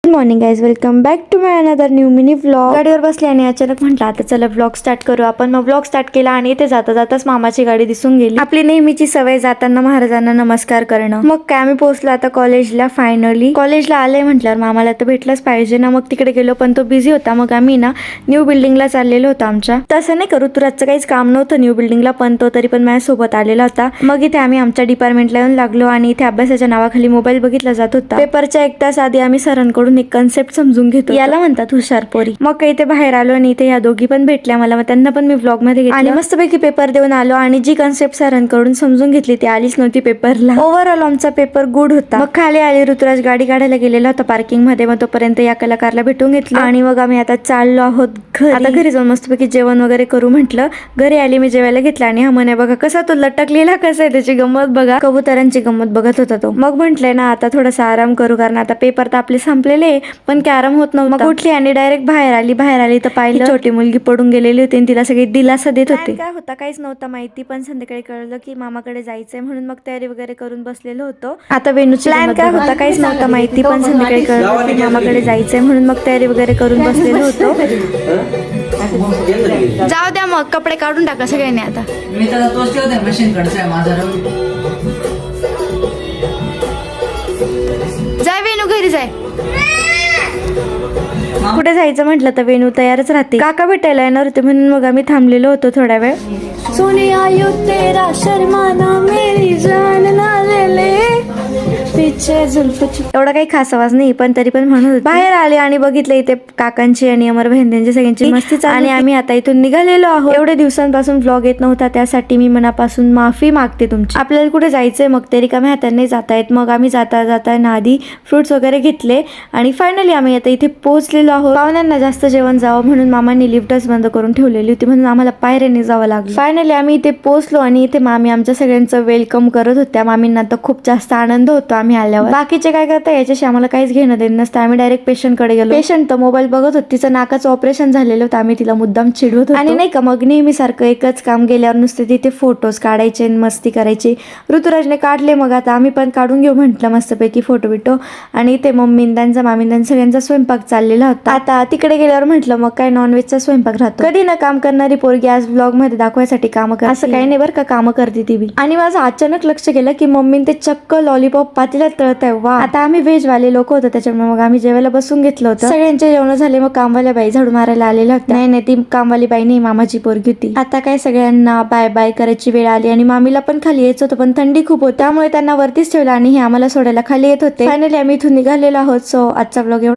Good morning guys, welcome back to my another new mini vlog. गाडीवर बसले आणि अचानक म्हटलं आता चला व्लॉग स्टार्ट करू आपण. मग व्लॉग स्टार्ट केला आणि इथे जाता जाताच मामाची गाडी दिसून गेली. आपली नेहमीची सवय जाताना महाराजांना नमस्कार करणं. मग काय आम्ही पोहोचलो आता कॉलेजला. फायनली कॉलेजला आले म्हटल्यावर मामाला तर भेटलंच पाहिजे ना. मग तिकडे गेलो पण तो बिझी होता. मग आम्ही ना न्यू बिल्डिंगला चाललेलो होतो आमच्या. तसं नाही करू तुराचं काहीच काम नव्हतं न्यू बिल्डिंगला, पण तो तरी पण माझ्यासोबत आलेला होता. मग इथे आम्ही आमच्या डिपार्टमेंटला येऊन लागलो आणि इथे अभ्यासाच्या नावाखाली मोबाईल बघितला जात होता. पेपरच्या एक तास आधी आम्ही सरांकडून एक कन्सेप्ट समजून घेतो, याला म्हणतात हुशार पोरी. मग काही ते बाहेर आलो आणि इथे या दोघी पण भेटल्या मला. मग त्यांना पण मी व्लॉग मध्ये घेतलं आणि मस्तपैकी पेपर देऊन आलो. आणि जी कन्सेप्ट सरांकडून समजून घेतली ती आलीच नव्हती पेपरला. ओव्हरऑल आमचा पेपर गुड होता. मग खाली आली, ऋतुराज गाडी काढायला गेलेला होता पार्किंग मध्ये. मग तोपर्यंत या कलाकारला भेटून घेतलं आणि मग आम्ही आता चाललो आहोत घरी. आता घरी जाऊन मस्तपैकी जेवण वगैरे करू म्हटलं. घरी आली, मी जेवायला घेतलं आणि हा म्हणे बघा कसा तो लटकलेला, कसा आहे त्याची गंमत बघा, कबुतरांची गंमत बघत होता तो. मग म्हटलंय ना आता थोडासा आराम करू, कारण आता पेपर तर आपले संपलेले पण काय आराम होत नव्हता. मग उठली आणि डायरेक्ट बाहेर आली तर पाहिलं छोटी मुलगी पडून गेलेली होती आणि तिला सगळी दिलासा देत होते. काय होता काहीच नव्हतं माहिती, पण संध्याकाळी कळलं की मामाकडे जायचंय म्हणून मग तयारी वगैरे करून बसलेलो होतो. आता वेणूची प्लॅन काय होता काहीच नव्हतं माहिती, पण संध्याकाळी कळलं की मामाकडे जायचंय म्हणून मग तयारी वगैरे करून बसलेलो होतो. जाऊ द्या मग कपडे काढून टाका सगळ्यांनी. आता मी त्याला तोच ठेवते मशीन कडचा माझा जाय वेणू घरी जाय. कुठे जायचं म्हटलं तर वेणू तयारच राहते. काका भेटायला येणार होते म्हणून मग आम्ही थांबलेलो होतो थोडा वेळ. सोने आयो तेरा शर्माना मेरी जान ना ले ले पीछे जुल्फची. एवढा काही खास आवाज नाही पण तरी पण म्हणून बाहेर आले आणि बघितलं इथे काकांची आणि अमर बहिणींची सगळ्यांची मस्ती आणि आम्ही आता इथून निघालेलो आहोत. एवढे दिवसांपासून व्लॉग येत नव्हता त्यासाठी मी मनापासून माफी मागते तुमची. आपल्याला कुठे जायचंय मग तरी रिकाम्या हाताने जाता येत. मग आम्ही जाता ना आधी फ्रुट्स वगैरे घेतले आणि फायनली आम्ही आता इथे पोहोचलेलो आहोत. पाहुण्यांना जास्त जेवण जावं म्हणून मामांनी लिफ्टच बंद करून ठेवलेली होती म्हणून आम्हाला पायऱ्यांनी जावं लागलं. फायनली आम्ही इथे पोहोचलो आणि इथे मामी आमच्या सगळ्यांचं वेलकम करत होत्या. मामींना तर खूप जास्त आनंद होतो आम्ही आल्यावर. बाकीचे काय करता याच्याशी आम्हाला काहीच घेणं देणं नसतं. आम्ही डायरेक्ट पेशंट कडे गेलो. पेशंट तर मोबाईल बघत होती, तिचं नाकाचं ऑपरेशन झालेलं होतं. आम्ही तिला मुद्दाम चिडवत होतो आणि नाही का मग नेहमी सारखं एकच काम गेल्यावर नुसते तिथे फोटोज काढायचे मस्ती करायची. ऋतुराजने काढले, मग आता आम्ही पण काढून घेऊ म्हटलं मस्तपैकी फोटो बिटो. आणि इथे मम्मींदांचा मामींदांचा सगळ्यांचा स्वयंपाक चाललेला होता. आता तिकडे गेल्यावर म्हटलं मग काय नॉनव्हेजचा स्वयंपाक राहतो. कधी ना काम करणारी पोरगी आज व्लॉग मध्ये दाखवायसाठी काम कर, असं काही नाही बरं का, काम करते ती बी. आणि माझं अचानक लक्ष गेलं की मम्मीन ते चक्क लॉलीपॉप पातीला तळत आहे. वा, आता आम्ही व्हेज वाले लोक होतो त्याच्यामुळे मग आम्ही जेवायला बसून घेतलं होतं. सगळ्यांचे जेवण झाले. मग कामवाल्या बाई झाडू मारायला आलेल्या होत्या. नाही ती कामवाली बाई नाही, मामाची पोरगी होती. आता काय सगळ्यांना बाय बाय करायची वेळ आली आणि मामीला पण खाली यायचं होतं पण थंडी खूप होती त्यामुळे त्यांना वरतीच ठेवलं आणि हे आम्हाला सोडायला खाली येत होते. फायनली आम्ही इथून निघालेलो आहोत. सो आजचा व्लॉग